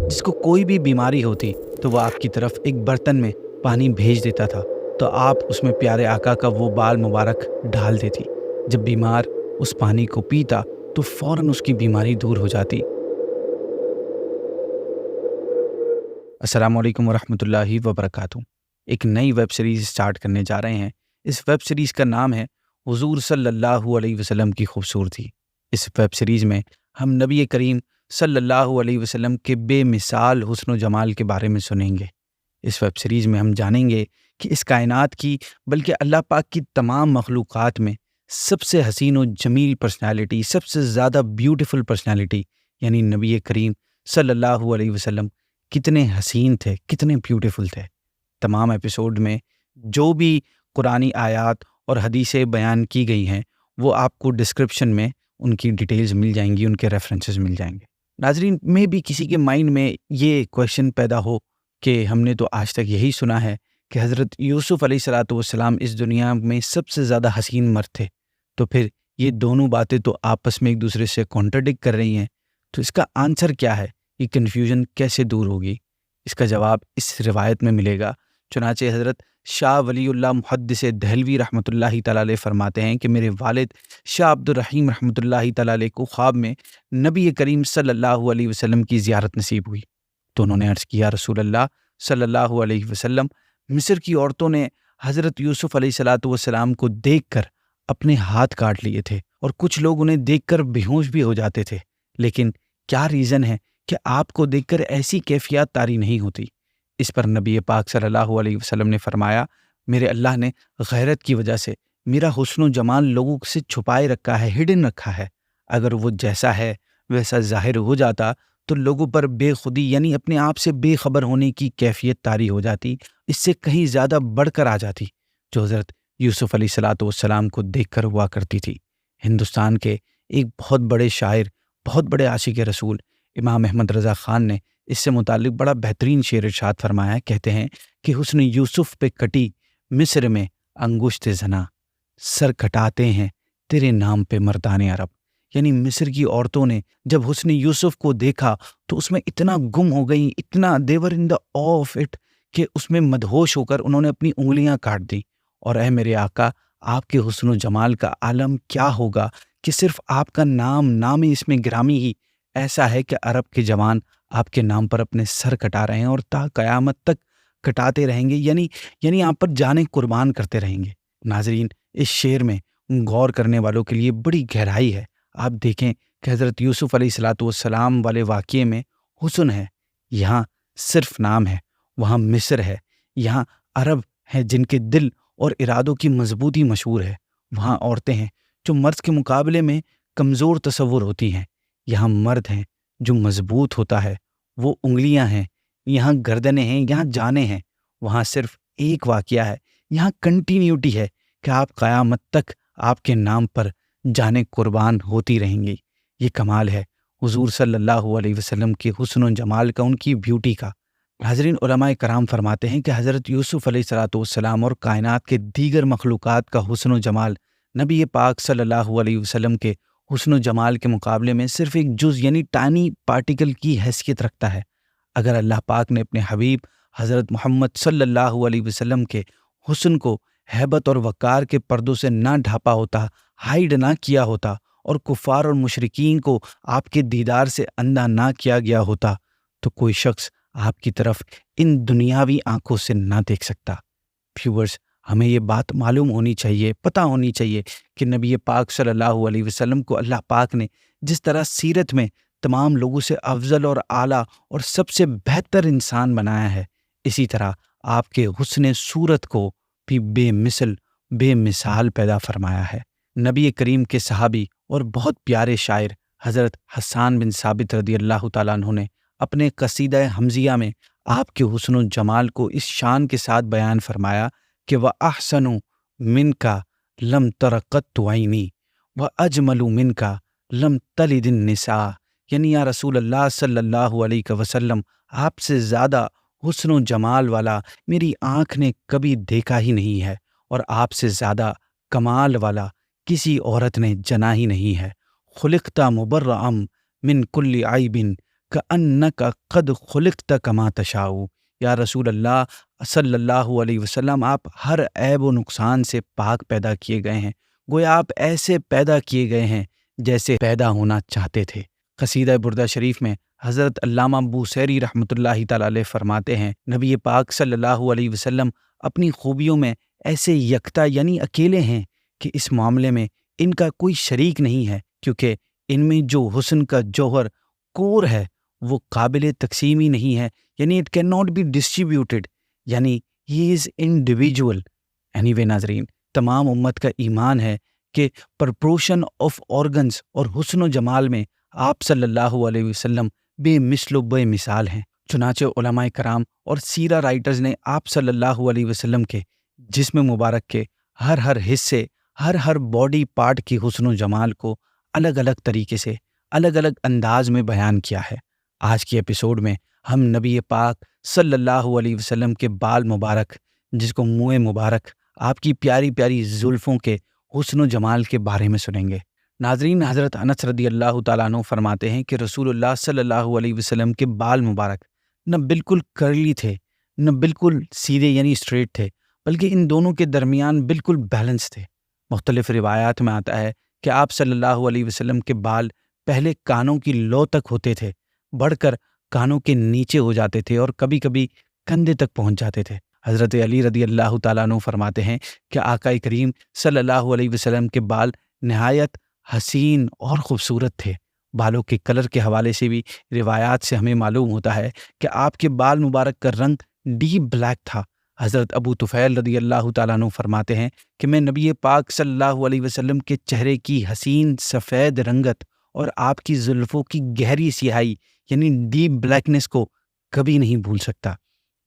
جس کو کوئی بھی بیماری ہوتی تو وہ آپ کی طرف ایک برتن میں پانی بھیج دیتا تھا تو آپ اس میں پیارے آقا کا وہ بال مبارک ڈال دیتی۔ جب بیمار اس پانی کو پیتا تو فوراً اس کی بیماری دور ہو جاتی۔ السلام علیکم ورحمۃ اللہ وبرکاتہ۔ ایک نئی ویب سیریز سٹارٹ کرنے جا رہے ہیں۔ اس ویب سیریز کا نام ہے حضور صلی اللہ علیہ وسلم کی خوبصورتی۔ اس ویب سیریز میں ہم نبی کریم صلی اللہ علیہ وسلم کے بے مثال حسن و جمال کے بارے میں سنیں گے۔ اس ویب سیریز میں ہم جانیں گے کہ اس کائنات کی بلکہ اللہ پاک کی تمام مخلوقات میں سب سے حسین و جمیل پرسنالٹی، سب سے زیادہ بیوٹیفل پرسنالٹی یعنی نبی کریم صلی اللہ علیہ وسلم کتنے حسین تھے، کتنے بیوٹیفل تھے۔ تمام ایپیسوڈ میں جو بھی قرآنی آیات اور حدیثیں بیان کی گئی ہیں وہ آپ کو ڈسکرپشن میں ان کی ڈیٹیلز مل جائیں گی، ان کے ریفرنسز مل جائیں گے۔ ناظرین، میں بھی کسی کے مائنڈ میں یہ کویشچن پیدا ہو کہ ہم نے تو آج تک یہی سنا ہے کہ حضرت یوسف علیہ الصلاۃ والسلام اس دنیا میں سب سے زیادہ حسین مرد تھے، تو پھر یہ دونوں باتیں تو آپس میں ایک دوسرے سے کانٹرڈکٹ کر رہی ہیں، تو اس کا آنسر کیا ہے؟ یہ کنفیوژن کیسے دور ہوگی؟ اس کا جواب اس روایت میں ملے گا۔ چنانچہ حضرت شاہ ولی اللہ محدث دہلوی رحمۃ اللہ تعالیٰ علیہ فرماتے ہیں کہ میرے والد شاہ عبد الرحیم رحمۃ اللہ تعالیٰ علیہ کو خواب میں نبی کریم صلی اللہ علیہ وسلم کی زیارت نصیب ہوئی، تو انہوں نے عرض کیا رسول اللہ صلی اللہ علیہ وسلم، مصر کی عورتوں نے حضرت یوسف علیہ الصلاۃ والسلام کو دیکھ کر اپنے ہاتھ کاٹ لیے تھے اور کچھ لوگ انہیں دیکھ کر بے ہوش بھی ہو جاتے تھے، لیکن کیا ریزن ہے کہ آپ کو دیکھ کر ایسی کیفیات طاری نہیں ہوتی؟ اس پر نبی پاک صلی اللہ علیہ وسلم نے فرمایا، میرے اللہ نے غیرت کی وجہ سے میرا حسن و جمال لوگوں سے چھپائے رکھا ہے، ہڈن رکھا ہے۔ اگر وہ جیسا ہے ویسا ظاہر ہو جاتا تو لوگوں پر بے خودی یعنی اپنے آپ سے بے خبر ہونے کی کیفیت طاری ہو جاتی، اس سے کہیں زیادہ بڑھ کر آ جاتی، جو حضرت یوسف علیہ الصلاۃ والسلام کو دیکھ کر ہوا کرتی تھی۔ ہندوستان کے ایک بہت بڑے شاعر، بہت بڑے عاشق رسول امام احمد رضا خان نے اس سے متعلق بڑا بہترین شعر ارشاد فرمایا۔ کہتے ہیں کہ حسن یوسف پہ کٹی مصر میں انگشت زنا، سر کٹاتے ہیں تیرے نام پہ مردان عرب۔ یعنی مصر کی عورتوں نے جب حسن یوسف کو دیکھا تو اس میں اتنا گم ہو گئیں، اتنا دیور ان دا آ آف اٹ کہ اس میں مدہوش ہو کر انہوں نے اپنی انگلیاں کاٹ دیں۔ اور اے میرے آقا، آپ کے حسن و جمال کا عالم کیا ہوگا کہ صرف آپ کا نام اس میں گرامی ہی ایسا ہے کہ عرب کے جوان آپ کے نام پر اپنے سر کٹا رہے ہیں اور تا قیامت تک کٹاتے رہیں گے، یعنی آپ پر جانیں قربان کرتے رہیں گے۔ ناظرین، اس شعر میں غور کرنے والوں کے لیے بڑی گہرائی ہے۔ آپ دیکھیں کہ حضرت یوسف علیہ الصلاۃ والسلام والے واقعے میں حسن ہے، یہاں صرف نام ہے، وہاں مصر ہے، یہاں عرب ہیں جن کے دل اور ارادوں کی مضبوطی مشہور ہے، وہاں عورتیں ہیں جو مرد کے مقابلے میں کمزور تصور ہوتی ہیں، یہاں مرد ہیں جو مضبوط ہوتا ہے، وہ انگلیاں ہیں، یہاں گردنیں ہیں، یہاں جانیں ہیں، وہاں صرف ایک واقعہ ہے، یہاں کنٹینیوٹی ہے کہ آپ قیامت تک آپ کے نام پر جانیں قربان ہوتی رہیں گی۔ یہ کمال ہے حضور صلی اللہ علیہ وسلم کے حسن و جمال کا، ان کی بیوٹی کا۔ حاضرین، علماء کرام فرماتے ہیں کہ حضرت یوسف علیہ الصلاۃ والسلام اور کائنات کے دیگر مخلوقات کا حسن و جمال نبی پاک صلی اللہ علیہ وسلم کے حسن و جمال کے مقابلے میں صرف ایک جز یعنی ٹائنی پارٹیکل کی حیثیت رکھتا ہے۔ اگر اللہ پاک نے اپنے حبیب حضرت محمد صلی اللہ علیہ وسلم کے حسن کو ہیبت اور وقار کے پردوں سے نہ ڈھانپا ہوتا، ہائیڈ نہ کیا ہوتا اور کفار اور مشرکین کو آپ کے دیدار سے اندھا نہ کیا گیا ہوتا تو کوئی شخص آپ کی طرف ان دنیاوی آنکھوں سے نہ دیکھ سکتا۔ ویورز، ہمیں یہ بات معلوم ہونی چاہیے، پتہ ہونی چاہیے کہ نبی پاک صلی اللہ علیہ وسلم کو اللہ پاک نے جس طرح سیرت میں تمام لوگوں سے افضل اور اعلیٰ اور سب سے بہتر انسان بنایا ہے، اسی طرح آپ کے حسن صورت کو بھی بے مثل بے مثال پیدا فرمایا ہے۔ نبی کریم کے صحابی اور بہت پیارے شاعر حضرت حسان بن ثابت رضی اللہ تعالیٰ عنہ نے اپنے قصیدہ حمزیہ میں آپ کے حسن و جمال کو اس شان کے ساتھ بیان فرمایا کہ وَأَحْسَنُ مِنْكَ لَمْ تَرَ قَطُّ عَيْنِي وَأَجْمَلُ مِنْكَ لَمْ تَلِدِ النِّسَاءُ۔ یعنی یا رسول اللہ صلی اللہ علیہ وسلم، آپ سے زیادہ حسن و جمال والا میری آنکھ نے کبھی دیکھا ہی نہیں ہے، اور آپ سے زیادہ کمال والا کسی عورت نے جنا ہی نہیں ہے۔ خلقت مبرأ من کل عیب کأنک قد خلقت کما تشاء، یا رسول اللہ صلی اللہ علیہ وسلم آپ ہر عیب و نقصان سے پاک پیدا کیے گئے ہیں، گویا آپ ایسے پیدا کیے گئے ہیں جیسے پیدا ہونا چاہتے تھے۔ قصیدہ بردہ شریف میں حضرت علامہ بوصیری رحمۃ اللہ تعالیٰ علیہ فرماتے ہیں، نبی پاک صلی اللہ علیہ وسلم اپنی خوبیوں میں ایسے یکتا یعنی اکیلے ہیں کہ اس معاملے میں ان کا کوئی شریک نہیں ہے، کیونکہ ان میں جو حسن کا جوہر کور ہے وہ قابل تقسیم ہی نہیں ہے، یعنی it can not be distributed, یعنی he is individual. Any way ناظرین، تمام امت کا ایمان ہے کہ پرپروشن آف آرگنز اور حسن و جمال میں آپ صلی اللہ علیہ وسلم بے مثل و بے مثال ہیں۔ چنانچہ علماء کرام اور سیرہ رائٹرز نے آپ صلی اللہ علیہ وسلم کے جسم مبارک کے ہر حصے، ہر باڈی پارٹ کی حسن و جمال کو الگ الگ طریقے سے، الگ الگ انداز میں بیان کیا ہے۔ آج کی ایپیسوڈ میں ہم نبی پاک صلی اللہ علیہ وسلم کے بال مبارک، جس کو منہ مبارک، آپ کی پیاری پیاری زلفوں کے حسن و جمال کے بارے میں سنیں گے۔ ناظرین، حضرت انس رضی اللہ تعالیٰ عنہ فرماتے ہیں کہ رسول اللہ صلی اللہ علیہ وسلم کے بال مبارک نہ بالکل کرلی تھے، نہ بالکل سیدھے یعنی اسٹریٹ تھے، بلکہ ان دونوں کے درمیان بالکل بیلنس تھے۔ مختلف روایات میں آتا ہے کہ آپ صلی اللہ علیہ وسلم کے بال پہلے کانوں کی لو تک ہوتے تھے، بڑھ کر کانوں کے نیچے ہو جاتے تھے اور کبھی کبھی کندھے تک پہنچ جاتے تھے۔ حضرت علی رضی اللہ تعالیٰ عنہ فرماتے ہیں کہ آقا کریم صلی اللہ علیہ وسلم کے بال نہایت حسین اور خوبصورت تھے۔ بالوں کے کلر کے حوالے سے بھی روایات سے ہمیں معلوم ہوتا ہے کہ آپ کے بال مبارک کا رنگ ڈیپ بلیک تھا۔ حضرت ابو طفیل رضی اللہ تعالیٰ عنہ فرماتے ہیں کہ میں نبی پاک صلی اللہ علیہ وسلم کے چہرے کی حسین سفید رنگت اور آپ کی زلفوں کی گہری سیاہی یعنی ڈیپ بلیکنس کو کبھی نہیں بھول سکتا۔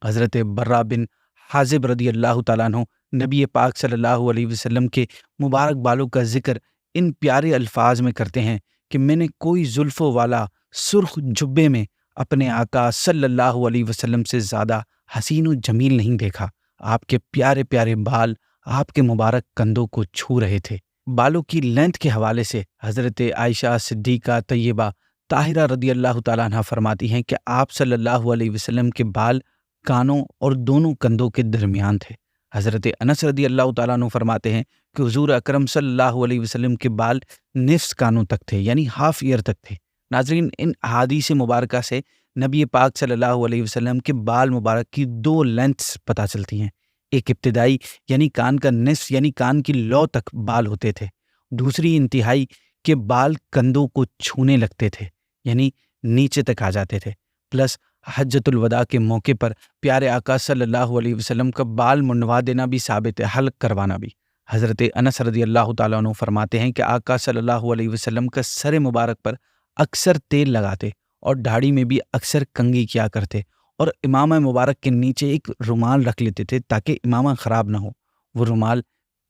حضرت برا بن حازب رضی اللہ تعالیٰ عنہ نبی پاک صلی اللہ علیہ وسلم کے مبارک بالوں کا ذکر ان پیارے الفاظ میں کرتے ہیں کہ میں نے کوئی زلفوں والا سرخ جبے میں اپنے آقا صلی اللہ علیہ وسلم سے زیادہ حسین و جمیل نہیں دیکھا۔ آپ کے پیارے پیارے بال آپ کے مبارک کندھوں کو چھو رہے تھے۔ بالوں کی لینتھ کے حوالے سے حضرت عائشہ صدیقہ طیبہ طاہرہ رضی اللہ تعالیٰ عنہ فرماتی ہیں کہ آپ صلی اللہ علیہ وسلم کے بال کانوں اور دونوں کندھوں کے درمیان تھے۔ حضرت انس رضی اللہ تعالیٰ عنہ فرماتے ہیں کہ حضور اکرم صلی اللہ علیہ وسلم کے بال نصف کانوں تک تھے، یعنی ہاف ایئر تک تھے۔ ناظرین، ان احادیث مبارکہ سے نبی پاک صلی اللہ علیہ وسلم کے بال مبارک کی دو لینتھس پتہ چلتی ہیں۔ ایک ابتدائی یعنی کان کا نصف یعنی کان کی لو تک بال ہوتے تھے، دوسری انتہائی کے بال کندھوں کو چھونے لگتے تھے یعنی نیچے تک آ جاتے تھے۔ پلس حجۃ الوداع کے موقع پر پیارے آقا صلی اللہ علیہ وسلم کا بال منڈوا دینا بھی ثابت ہے، حلق کروانا بھی۔ حضرت انس رضی اللہ تعالیٰ عنہ فرماتے ہیں کہ آقا صلی اللہ علیہ وسلم کا سر مبارک پر اکثر تیل لگاتے اور داڑھی میں بھی اکثر کنگھی کیا کرتے، اور امامہ مبارک کے نیچے ایک رومال رکھ لیتے تھے تاکہ امامہ خراب نہ ہو۔ وہ رومال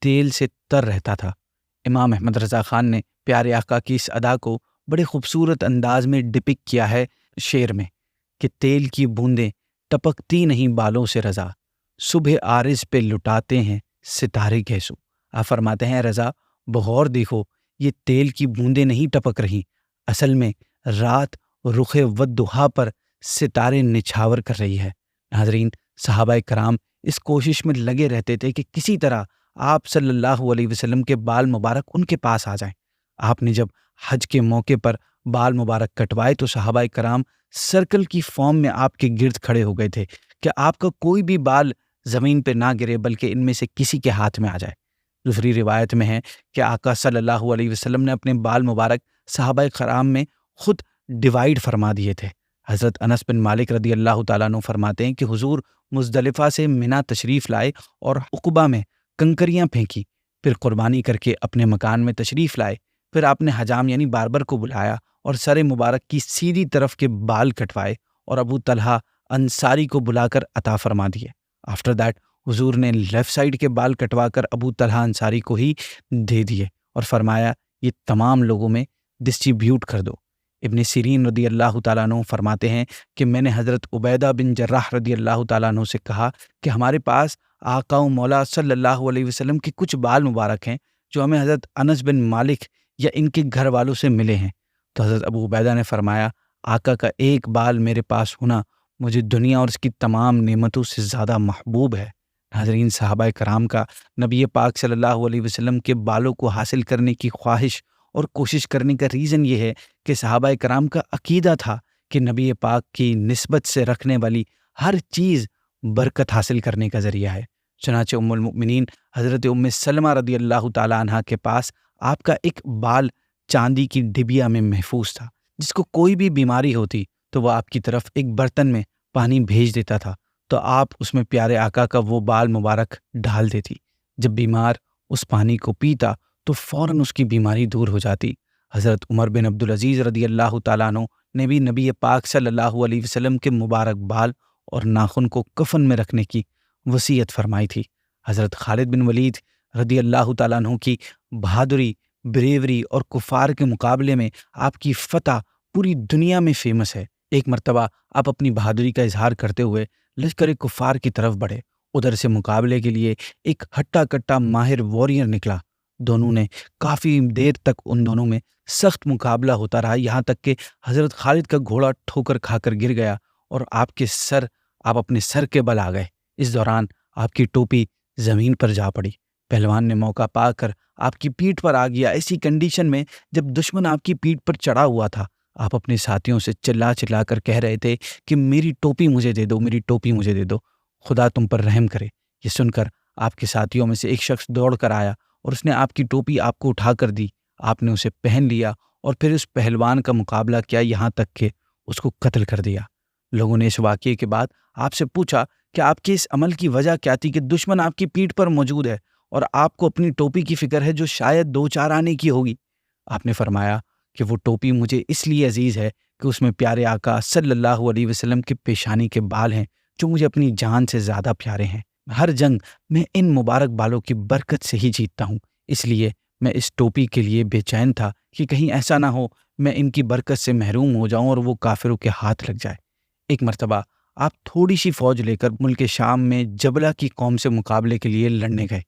تیل سے تر رہتا تھا۔ امام احمد رضا خان نے پیارے آقا کی اس ادا کو بڑے خوبصورت انداز میں ڈپک کیا ہے شعر میں کہ تیل کی بوندیں ٹپکتی نہیں بالوں سے رضا، صبح عارض پہ لٹاتے ہیں ستارے گیسو۔ آپ فرماتے ہیں رضا بغور دیکھو، یہ تیل کی بوندیں نہیں ٹپک رہی، اصل میں رات رخ ودھا پر ستارے نچھاور کر رہی ہے۔ ناظرین، صحابہ کرام اس کوشش میں لگے رہتے تھے کہ کسی طرح آپ صلی اللہ علیہ وسلم کے بال مبارک ان کے پاس آ جائیں۔ آپ نے جب حج کے موقع پر بال مبارک کٹوائے تو صحابہ کرام سرکل کی فارم میں آپ کے گرد کھڑے ہو گئے تھے کہ آپ کا کوئی بھی بال زمین پہ نہ گرے بلکہ ان میں سے کسی کے ہاتھ میں آ جائے۔ دوسری روایت میں ہے کہ آقا صلی اللہ علیہ وسلم نے اپنے بال مبارک صحابہ کرام میں خود ڈیوائیڈ فرما دیے تھے۔ حضرت انس بن مالک رضی اللہ تعالیٰ عنہ فرماتے ہیں کہ حضور مزدلفہ سے منا تشریف لائے اور عقبہ میں کنکریاں پھینکی، پھر قربانی کر کے اپنے مکان میں تشریف لائے، پھر آپ نے حجام یعنی باربر کو بلایا اور سر مبارک کی سیدھی طرف کے بال کٹوائے اور ابو طلحہ انصاری کو بلا کر عطا فرما دیے۔ آفٹر دیٹ حضور نے لیفٹ سائڈ کے بال کٹوا کر ابو طلحہ انصاری کو ہی دے دیے اور فرمایا یہ تمام لوگوں میں ڈسٹریبیوٹ کر دو۔ ابن سیرین رضی اللہ تعالیٰ عنہ فرماتے ہیں کہ میں نے حضرت عبیدہ بن جراح رضی اللہ تعالیٰ عنہ سے کہا کہ ہمارے پاس آقا و مولا صلی اللہ علیہ وسلم کے کچھ بال مبارک ہیں جو ہمیں حضرت انس بن مالک یا ان کے گھر والوں سے ملے ہیں۔ تو حضرت ابو عبیدہ نے فرمایا آقا کا ایک بال میرے پاس ہونا مجھے دنیا اور اس کی تمام نعمتوں سے زیادہ محبوب ہے۔ ناظرین، صحابہ کرام کا نبی پاک صلی اللہ علیہ وسلم کے بالوں کو حاصل کرنے کی خواہش اور کوشش کرنے کا ریزن یہ ہے کہ صحابہ کرام کا عقیدہ تھا کہ نبی پاک کی نسبت سے رکھنے والی ہر چیز برکت حاصل کرنے کا ذریعہ ہے۔ چنانچہ ام المؤمنین حضرت ام سلمہ رضی اللہ تعالیٰ عنہ کے پاس آپ کا ایک بال چاندی کی ڈبیا میں محفوظ تھا۔ جس کو کوئی بھی بیماری ہوتی تو وہ آپ کی طرف ایک برتن میں پانی بھیج دیتا تھا تو آپ اس میں پیارے آقا کا وہ بال مبارک ڈال دیتی۔ جب بیمار اس پانی کو پیتا تو فوراً اس کی بیماری دور ہو جاتی۔ حضرت عمر بن عبدالعزیز رضی اللہ تعالیٰ عنہ نے بھی نبی پاک صلی اللہ علیہ وسلم کے مبارک بال اور ناخن کو کفن میں رکھنے کی وصیت فرمائی تھی۔ حضرت خالد بن ولید رضی اللہ تعالیٰ عنہ کی بہادری، بریوری اور کفار کے مقابلے میں آپ کی فتح پوری دنیا میں فیمس ہے۔ ایک مرتبہ آپ اپنی بہادری کا اظہار کرتے ہوئے لشکر کفار کی طرف بڑھے۔ ادھر سے مقابلے کے لیے ایک ہٹا کٹا ماہر واریر نکلا۔ دونوں نے کافی دیر تک ان دونوں میں سخت مقابلہ ہوتا رہا، یہاں تک کہ حضرت خالد کا گھوڑا ٹھوکر کھا کر گر گیا اور آپ اپنے سر کے بل آ گئے۔ اس دوران آپ کی ٹوپی زمین پر جا پڑی۔ پہلوان نے موقع پا کر آپ کی پیٹھ پر آ گیا۔ ایسی کنڈیشن میں جب دشمن آپ کی پیٹھ پر چڑھا ہوا تھا، آپ اپنے ساتھیوں سے چلا چلا کر کہہ رہے تھے کہ میری ٹوپی مجھے دے دو، میری ٹوپی مجھے دے دو، خدا تم پر رحم کرے۔ یہ سن کر آپ کے ساتھیوں میں سے ایک شخص دوڑ کر آیا اور اس نے آپ کی ٹوپی آپ کو اٹھا کر دی۔ آپ نے اسے پہن لیا اور پھر اس پہلوان کا مقابلہ کیا، یہاں تک کہ اس کو قتل کر دیا۔ لوگوں نے اس واقعے کے بعد آپ سے پوچھا کہ آپ کے اس عمل کی وجہ کیا تھی کہ دشمن آپ کی پیٹھ پر موجود ہے اور آپ کو اپنی ٹوپی کی فکر ہے جو شاید 2-4 آنے کی ہوگی۔ آپ نے فرمایا کہ وہ ٹوپی مجھے اس لیے عزیز ہے کہ اس میں پیارے آقا صلی اللہ علیہ وسلم کے پیشانی کے بال ہیں جو مجھے اپنی جان سے زیادہ پیارے ہیں۔ ہر جنگ میں ان مبارک بالوں کی برکت سے ہی جیتتا ہوں، اس لیے میں اس ٹوپی کے لیے بے چین تھا کہ کہیں ایسا نہ ہو میں ان کی برکت سے محروم ہو جاؤں اور وہ کافروں کے ہاتھ لگ جائے۔ ایک مرتبہ آپ تھوڑی سی فوج لے کر ملک شام میں جبلہ کی قوم سے مقابلے کے لیے لڑنے گئے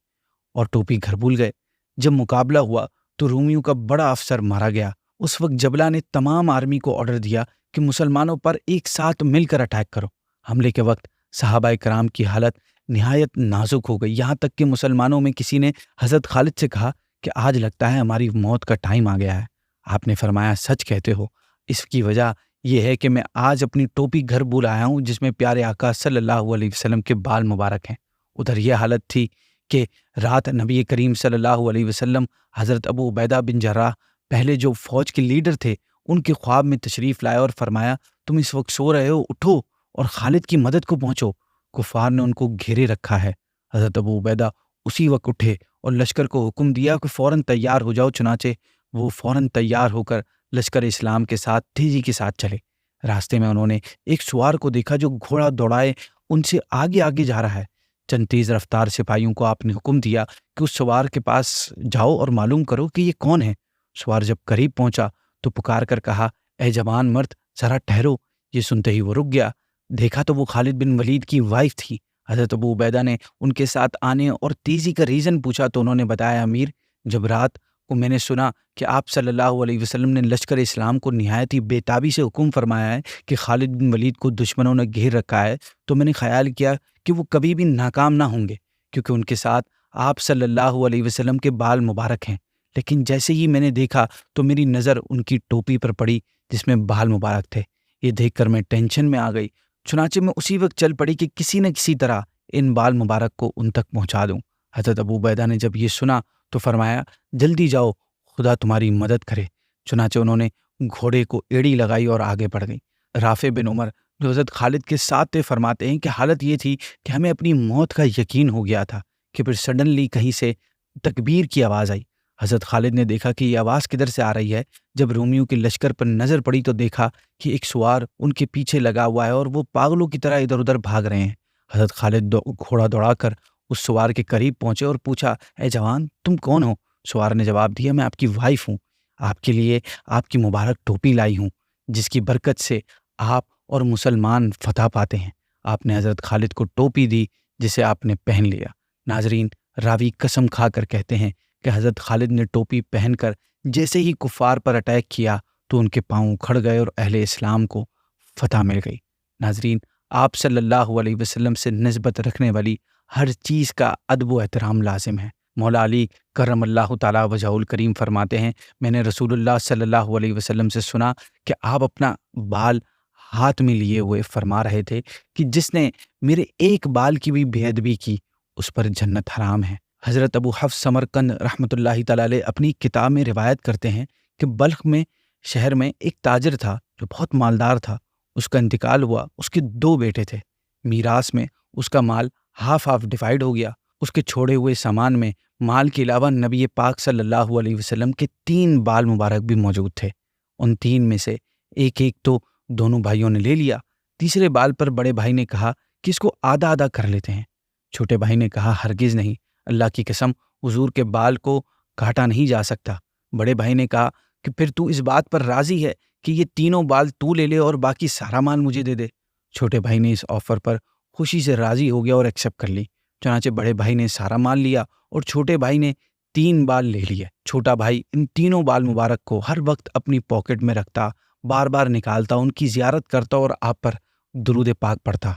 اور ٹوپی گھر بھول گئے۔ جب مقابلہ ہوا تو رومیوں کا بڑا افسر مارا گیا۔ اس وقت جبلہ نے تمام آرمی کو آرڈر دیا کہ مسلمانوں پر ایک ساتھ مل کر اٹیک کرو۔ حملے کے وقت صحابہ کرام کی حالت نہایت نازک ہو گئی، یہاں تک کہ مسلمانوں میں کسی نے حضرت خالد سے کہا کہ آج لگتا ہے ہماری موت کا ٹائم آ گیا ہے۔ آپ نے فرمایا سچ کہتے ہو، اس کی وجہ یہ ہے کہ میں آج اپنی ٹوپی گھر بھول آیا ہوں جس میں پیارے آقا صلی اللہ علیہ وسلم کے بال مبارک ہیں۔ ادھر یہ حالت تھی کہ رات نبی کریم صلی اللہ علیہ وسلم حضرت ابو عبیدہ بن جراح پہلے جو فوج کے لیڈر تھے ان کے خواب میں تشریف لائے اور فرمایا تم اس وقت سو رہے ہو، اٹھو اور خالد کی مدد کو پہنچو، کفار نے ان کو گھیرے رکھا ہے۔ حضرت ابو عبیدہ اسی وقت اٹھے اور لشکر کو حکم دیا کہ فوراً تیار ہو جاؤ، چنانچہ وہ فوراً تیار ہو کر لشکر اسلام کے ساتھ تیزی کے ساتھ چلے۔ راستے میں انہوں نے ایک سوار کو دیکھا جو گھوڑا دوڑائے ان سے آگے آگے جا رہا ہے۔ چند تیز رفتار سپاہیوں کو آپ نے حکم دیا کہ اس سوار کے پاس جاؤ اور معلوم کرو کہ یہ کون ہے۔ سوار جب قریب پہنچا تو پکار کر کہا اے جوان مرد ذرا ٹھہرو۔ یہ سنتے ہی وہ رک گیا۔ دیکھا تو وہ خالد بن ولید کی وائف تھی۔ حضرت ابو عبیدہ نے ان کے ساتھ آنے اور تیزی کا ریزن پوچھا تو انہوں نے بتایا امیر، جب رات کو میں نے سنا کہ آپ صلی اللہ علیہ وسلم نے لشکر اسلام کو نہایت ہی بے تابی سے حکم فرمایا ہے کہ خالد بن ولید کو دشمنوں نے گھیر رکھا ہے، تو میں نے خیال کیا کہ وہ کبھی بھی ناکام نہ ہوں گے کیونکہ ان کے ساتھ آپ صلی اللہ علیہ وسلم کے بال مبارک ہیں۔ لیکن جیسے ہی میں نے دیکھا تو میری نظر ان کی ٹوپی پر پڑی جس میں بال مبارک تھے۔ یہ دیکھ کر میں ٹینشن میں آ گئی، چنانچہ میں اسی وقت چل پڑی کہ کسی نہ کسی طرح ان بال مبارک کو ان تک پہنچا دوں۔ حضرت ابو عبیدہ نے جب یہ سنا تو فرمایا جلدی جاؤ، خدا تمہاری مدد کرے۔ چنانچہ انہوں نے گھوڑے کو ایڑی لگائی اور آگے بڑھ گئی۔ رافع بن عمر جو حضرت خالد کے ساتھ تھے فرماتے ہیں کہ حالت یہ تھی کہ ہمیں اپنی موت کا یقین ہو گیا تھا کہ پھر سڈنلی کہیں سے تکبیر کی آواز آئی۔ حضرت خالد نے دیکھا کہ یہ آواز کدھر سے آ رہی ہے۔ جب رومیوں کے لشکر پر نظر پڑی تو دیکھا کہ ایک سوار ان کے پیچھے لگا ہوا ہے اور وہ پاگلوں کی طرح ادھر ادھر بھاگ رہے ہیں۔ حضرت خالد گھوڑا دوڑا کر اس سوار کے قریب پہنچے اور پوچھا اے جوان تم کون ہو؟ سوار نے جواب دیا میں آپ کی وائف ہوں، آپ کے لیے آپ کی مبارک ٹوپی لائی ہوں جس کی برکت سے آپ اور مسلمان فتح پاتے ہیں۔ آپ نے حضرت خالد کو ٹوپی دی جسے آپ نے پہن لیا۔ ناظرین، راوی قسم کھا کر کہتے ہیں کہ حضرت خالد نے ٹوپی پہن کر جیسے ہی کفار پر اٹیک کیا تو ان کے پاؤں اکھڑ گئے اور اہل اسلام کو فتح مل گئی۔ ناظرین، آپ صلی اللہ علیہ وسلم سے نسبت رکھنے والی ہر چیز کا ادب و احترام لازم ہے۔ مولا علی کرم اللہ تعالیٰ وجہہ الکریم فرماتے ہیں، میں نے رسول اللہ صلی اللہ علیہ وسلم سے سنا کہ آپ اپنا بال ہاتھ میں لیے ہوئے فرما رہے تھے کہ جس نے میرے ایک بال کی بھی بے ادبی کی اس پر جنت حرام ہے۔ حضرت ابو حفص سمرقند رحمۃ اللہ تعالیٰ علیہ اپنی کتاب میں روایت کرتے ہیں کہ بلخ میں شہر میں ایک تاجر تھا جو بہت مالدار تھا۔ اس کا انتقال ہوا، اس کے 2 بیٹے تھے۔ میراث میں اس کا مال ہاف ڈیوائیڈ ہو گیا۔ اس کے چھوڑے ہوئے سامان میں مال کے علاوہ نبی پاک صلی اللہ علیہ وسلم کے 3 بال مبارک بھی موجود تھے۔ ان 3 میں سے ایک تو دونوں بھائیوں نے لے لیا۔ تیسرے بال پر بڑے بھائی نے کہا کہ اس کو آدھا آدھا کر لیتے ہیں۔ چھوٹے بھائی نے کہا ہرگز نہیں، اللہ کی قسم، حضور کے بال کو کاٹا نہیں جا سکتا۔ بڑے بھائی نے کہا کہ پھر تو اس بات پر راضی ہے کہ یہ تینوں بال تو لے لے اور باقی سارا مال مجھے دے دے۔ چھوٹے بھائی نے اس آفر پر خوشی سے راضی ہو گیا اور ایکسیپٹ کر لی۔ چنانچہ بڑے بھائی نے سارا مال لیا اور چھوٹے بھائی نے 3 بال لے لیے۔ چھوٹا بھائی ان تینوں بال مبارک کو ہر وقت اپنی پاکٹ میں رکھتا، بار بار نکالتا، ان کی زیارت کرتا اور آپ پر درود پاک پڑھتا۔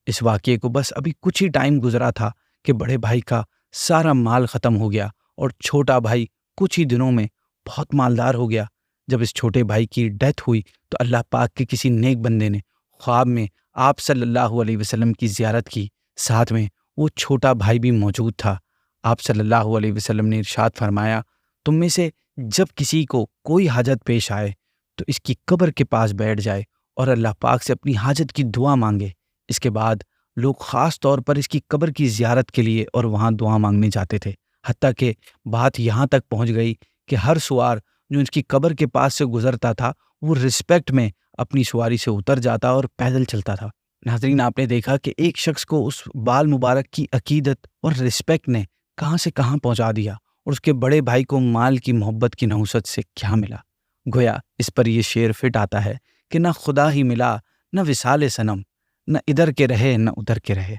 اس واقعے کو بس ابھی کچھ ہی ٹائم گزرا تھا کہ بڑے بھائی کا سارا مال ختم ہو گیا اور چھوٹا بھائی کچھ ہی دنوں میں بہت مالدار ہو گیا۔ جب اس چھوٹے بھائی کی ڈیتھ ہوئی تو اللہ پاک کے کسی نیک بندے نے خواب میں آپ صلی اللہ علیہ وسلم کی زیارت کی، ساتھ میں وہ چھوٹا بھائی بھی موجود تھا۔ آپ صلی اللہ علیہ وسلم نے ارشاد فرمایا، تم میں سے جب کسی کو کوئی حاجت پیش آئے تو اس کی قبر کے پاس بیٹھ جائے اور اللہ پاک سے اپنی حاجت کی دعا مانگے۔ اس کے بعد لوگ خاص طور پر اس کی قبر کی زیارت کے لیے اور وہاں دعا مانگنے جاتے تھے، حتیٰ کہ بات یہاں تک پہنچ گئی کہ ہر سوار جو اس کی قبر کے پاس سے گزرتا تھا وہ رسپیکٹ میں اپنی سواری سے اتر جاتا اور پیدل چلتا تھا۔ ناظرین، آپ نے دیکھا کہ ایک شخص کو اس بال مبارک کی عقیدت اور رسپیکٹ نے کہاں سے کہاں پہنچا دیا، اور اس کے بڑے بھائی کو مال کی محبت کی نحوست سے کیا ملا۔ گویا اس پر یہ شعر فٹ آتا ہے کہ نہ خدا ہی ملا، نہ وصال صنم، نہ ادھر کے رہے نہ ادھر کے رہے۔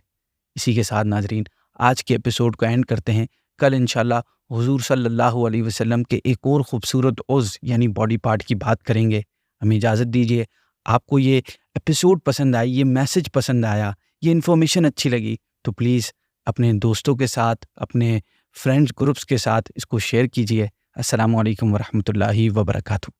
اسی کے ساتھ ناظرین آج کے ایپیسوڈ کو اینڈ کرتے ہیں۔ کل انشاءاللہ حضور صلی اللہ علیہ وسلم کے ایک اور خوبصورت عضو یعنی باڈی پارٹ کی بات کریں گے۔ ہمیں اجازت دیجیے۔ آپ کو یہ ایپیسوڈ پسند آئی، یہ میسج پسند آیا، یہ انفارمیشن اچھی لگی تو پلیز اپنے دوستوں کے ساتھ، اپنے فرینڈز گروپس کے ساتھ اس کو شیئر کیجیے۔ السلام علیکم ورحمۃ اللہ وبرکاتہ۔